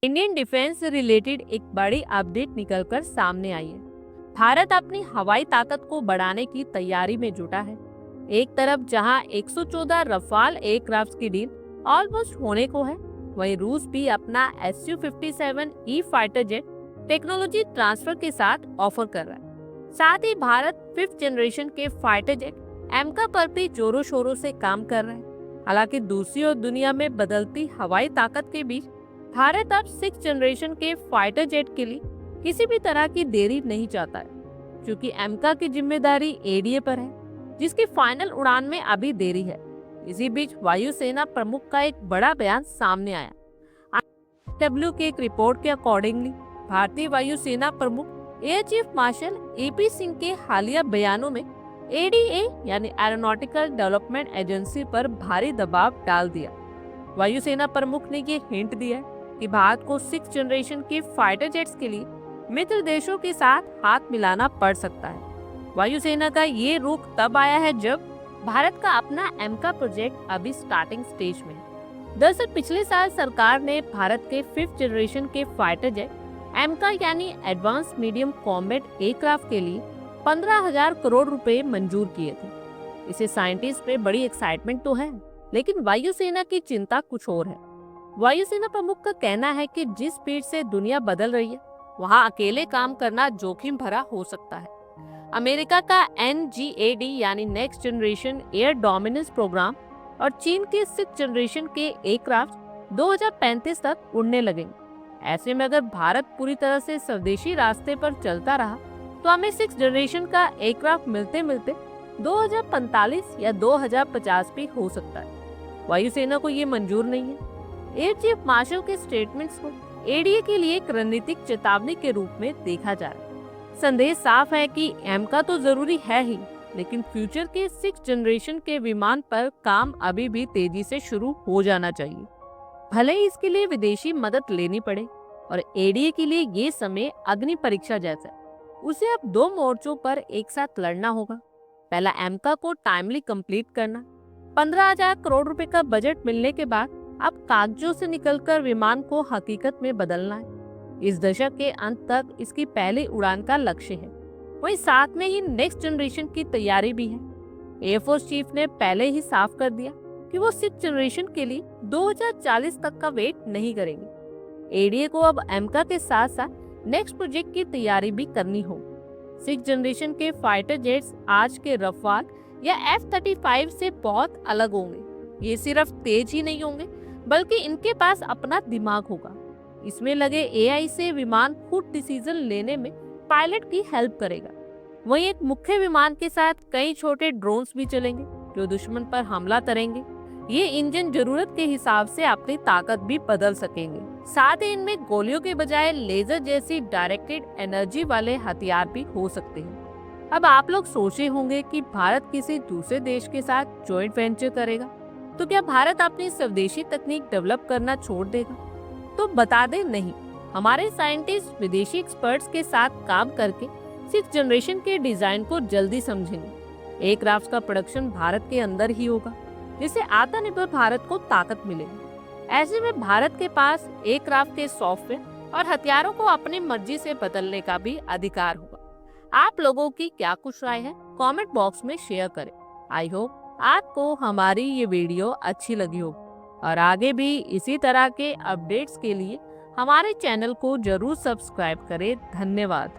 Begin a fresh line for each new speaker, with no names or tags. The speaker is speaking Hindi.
इंडियन डिफेंस से रिलेटेड एक बड़ी अपडेट निकलकर सामने आई है। भारत अपनी हवाई ताकत को बढ़ाने की तैयारी में जुटा है। एक तरफ जहां 114 रफाल एयरक्राफ्ट की डील ऑलमोस्ट होने को है, वहीं रूस भी अपना Su-57E fighter jet technology transfer के साथ ऑफर कर रहा है। साथ ही भारत 5th जनरेशन के फाइटर जेट एमका पर भी जोरों शोरों से काम कर रहा है। हालांकि दूसरी ओर दुनिया में बदलती हवाई ताकत के बीच भारत अब 6th जनरेशन के फाइटर जेट के लिए किसी भी तरह की देरी नहीं चाहता है, क्योंकि एमका की जिम्मेदारी एडीए पर है, जिसकी फाइनल उड़ान में अभी देरी है। इसी बीच वायुसेना प्रमुख का एक बड़ा बयान सामने आया। डब्ल्यू की एक रिपोर्ट के अकॉर्डिंगली भारतीय वायुसेना प्रमुख air chief marshal AP Singh के हालिया बयानों में एडीए यानी एरोनॉटिकल डेवलपमेंट एजेंसी पर भारी दबाव डाल दिया। वायुसेना प्रमुख ने ये हिंट दिया है कि भारत को 6th जनरेशन के फाइटर जेट्स के लिए मित्र देशों के साथ हाथ मिलाना पड़ सकता है। वायुसेना का ये रुख तब आया है जब भारत का अपना एमका प्रोजेक्ट अभी स्टार्टिंग स्टेज में है। दरअसल पिछले साल सरकार ने भारत के 5th जनरेशन के फाइटर जेट एमका यानी एडवांस मीडियम कॉम्बैट एयरक्राफ्ट के लिए 15,000 करोड़ रुपए मंजूर किए थे। इसे साइंटिस्ट पे बड़ी एक्साइटमेंट तो है, लेकिन वायुसेना की चिंता कुछ और है। वायुसेना प्रमुख का कहना है कि जिस स्पीड से दुनिया बदल रही है, वहां अकेले काम करना जोखिम भरा हो सकता है। अमेरिका का NGAD यानी next generation air dominance programme और चीन के 6th जनरेशन के एयरक्राफ्ट 2035 तक उड़ने लगेंगे। ऐसे में अगर भारत पूरी तरह से स्वदेशी रास्ते पर चलता रहा तो हमें 6th जनरेशन का एयरक्राफ्ट मिलते मिलते 2045 या 2050 भी हो सकता है। वायुसेना को ये मंजूर नहीं है। एयर चीफ मार्शल के स्टेटमेंट्स को एडीए के लिए एक रणनीतिक चेतावनी के रूप में देखा जा रहा है। संदेश साफ है कि एमका तो जरूरी है ही, लेकिन फ्यूचर के 6th जनरेशन के विमान पर काम अभी भी तेजी से शुरू हो जाना चाहिए, भले ही इसके लिए विदेशी मदद लेनी पड़े। और एडीए के लिए ये समय अग्नि परीक्षा जैसा है। उसे अब 2 मोर्चों पर एक साथ लड़ना होगा। पहला एमका को टाइमली कंप्लीट करना। 15,000 करोड़ रुपए का बजट मिलने के बाद अब कागजों से निकलकर विमान को हकीकत में बदलना है। इस दशक के अंत तक इसकी पहली उड़ान का लक्ष्य है। वहीं साथ में ही नेक्स्ट जनरेशन की तैयारी भी है। एयरफोर्स चीफ ने पहले ही साफ कर दिया कि वो 6th जनरेशन के लिए 2040 तक का वेट नहीं करेंगे। एडीए को अब एमका के साथ साथ नेक्स्ट प्रोजेक्ट की तैयारी भी करनी होगी। 6th जनरेशन के फाइटर जेट्स आज के रफाल या F-35 से बहुत अलग होंगे। ये सिर्फ तेज ही नहीं होंगे, बल्कि इनके पास अपना दिमाग होगा। इसमें लगे एआई से विमान खुद डिसीजन लेने में पायलट की हेल्प करेगा। वहीं एक मुख्य विमान के साथ कई छोटे ड्रोन्स भी चलेंगे जो दुश्मन पर हमला करेंगे। ये इंजन जरूरत के हिसाब से अपनी ताकत भी बदल सकेंगे। साथ ही इनमें गोलियों के बजाय लेजर जैसी डायरेक्टेड एनर्जी वाले हथियार भी हो सकते हैं। अब आप लोग सोचे होंगे कि भारत किसी दूसरे देश के साथ जॉइंट वेंचर करेगा, तो क्या भारत अपनी स्वदेशी तकनीक डेवलप करना छोड़ देगा? तो बता दें, नहीं। हमारे साइंटिस्ट विदेशी एक्सपर्ट्स के साथ काम करके 6th जनरेशन के डिजाइन को जल्दी समझेंगे। एयरक्राफ्ट का प्रोडक्शन भारत के अंदर ही होगा, जिससे आत्मनिर्भर भारत को ताकत मिलेगी। ऐसे में भारत के पास एयरक्राफ्ट के सॉफ्टवेयर और हथियारों को अपनी मर्जी से बदलने का भी अधिकार होगा। आप लोगों की क्या कुछ राय है, कमेंट बॉक्स में शेयर करें। आई होप आपको हमारी ये वीडियो अच्छी लगी हो, और आगे भी इसी तरह के अपडेट्स के लिए हमारे चैनल को जरूर सब्सक्राइब करें। धन्यवाद।